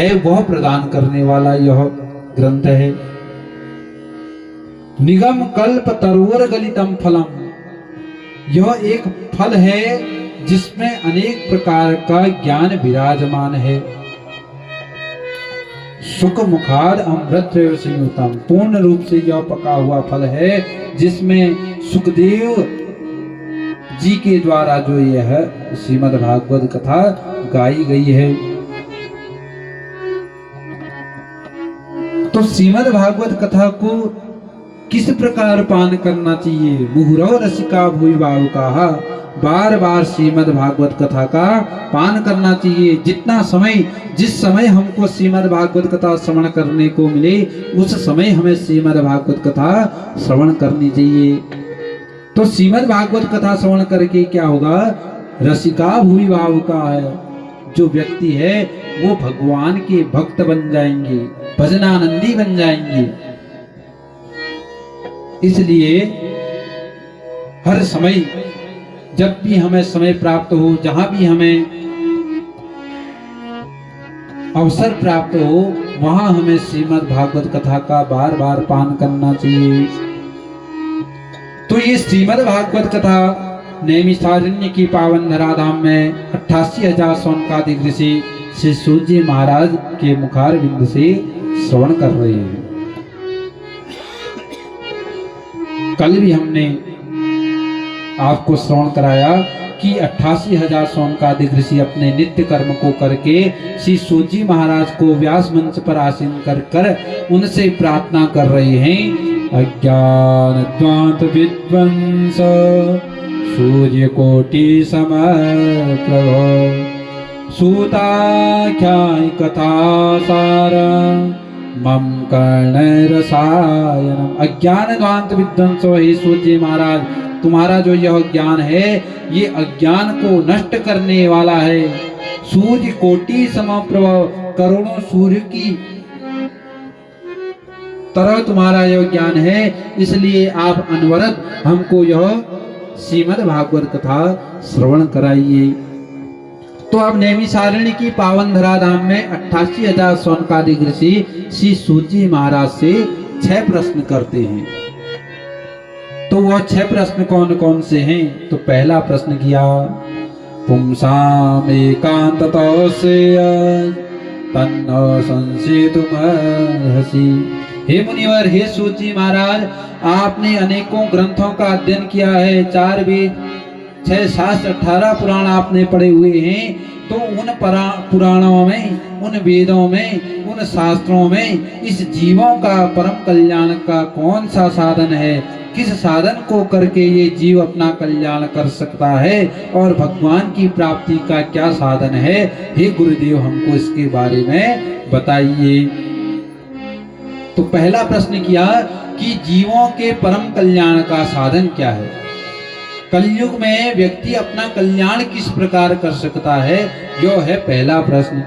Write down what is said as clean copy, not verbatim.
है वह प्रदान करने वाला यह ग्रंथ है। निगम कल्प तरोर गलितम फलम, यह एक फल है जिसमें अनेक प्रकार का ज्ञान विराजमान है। सुख मुखाद अमृत संयुतम, पूर्ण रूप से यह पका हुआ फल है जिसमें सुखदेव जी के द्वारा जो यह श्रीमद् भागवत कथा गाई गई है। तो श्रीमद् भागवत कथा को किस प्रकार पान करना चाहिए? मुहुरौ रसिका भुवि बाहुकाः, बार बार श्रीमद् भागवत कथा का पान करना चाहिए। जितना समय, जिस समय हमको श्रीमद् भागवत कथा श्रवण करने को मिले उस समय हमें श्रीमद् भागवत कथा श्रवण करनी चाहिए। तो श्रीमद् भागवत कथा श्रवण करके क्या होगा? रसिका भुवि बाहुकाः, जो व्यक्ति है वो भगवान के भक्त बन जाएंगे, भजनानंदी बन जाएंगे। इसलिए हर समय, जब भी हमें समय प्राप्त हो, जहां भी हमें अवसर प्राप्त हो, वहां हमें श्रीमद् भागवत कथा का बार बार पान करना चाहिए। तो ये श्रीमद् भागवत कथा नैमिषारण्य की पावन धराधाम में 88,000 सौनकादिक ऋषि श्री सूत जी महाराज के मुखार बिंद से श्रवण कर रहे हैं। कल भी हमने आपको श्रवण कराया कि 88,000 सौनकादिक ऋषि अपने नित्य कर्म को करके श्री सूत जी महाराज को व्यास मंच पर आसीन कर उनसे प्रार्थना कर रहे हैं। अज्ञान ध्वांत विध्वंस सूर्य कोटि समप्रभ, सूताख्याय कथा सार मम कर्ण रसायनम। अज्ञान ध्वांत विध्वंस, हे सूत जी महाराज, तुम्हारा जो यह ज्ञान है ये अज्ञान को नष्ट करने वाला है। सूर्य कोटि समप्रभ, करोड़ों सूर्य की तरह तुम्हारा यह ज्ञान है, इसलिए आप अनवरत हमको यह श्रीमद् भागवत कथा श्रवण कराइए। तो अब नैमिषारण्य की पावन धराधाम में 88,000 सौनकादिक ऋषि श्री सूत जी महाराज से 6 प्रश्न करते हैं। तो वह 6 प्रश्न कौन कौन से हैं? तो पहला प्रश्न किया, पुंसाम एकांततो से तन्नो संशयितुमर्हसि। हे मुनिवर, हे सूत जी महाराज, आपने अनेकों ग्रंथों का अध्ययन किया है, 4 वेद, 6 शास्त्र, 18 पुराण आपने पढ़े हुए हैं। तो उन पुराणों में, उन वेदों में, उन शास्त्रों में इस जीवों का परम कल्याण का कौन सा साधन है? किस साधन को करके ये जीव अपना कल्याण कर सकता है और भगवान की प्राप्ति का क्या साधन है? हे गुरुदेव, हमको इसके बारे में बताइए। तो पहला प्रश्न किया कि जीवों के परम कल्याण का साधन क्या है? कलयुग में व्यक्ति अपना कल्याण किस प्रकार कर सकता है? जो है पहला प्रश्न।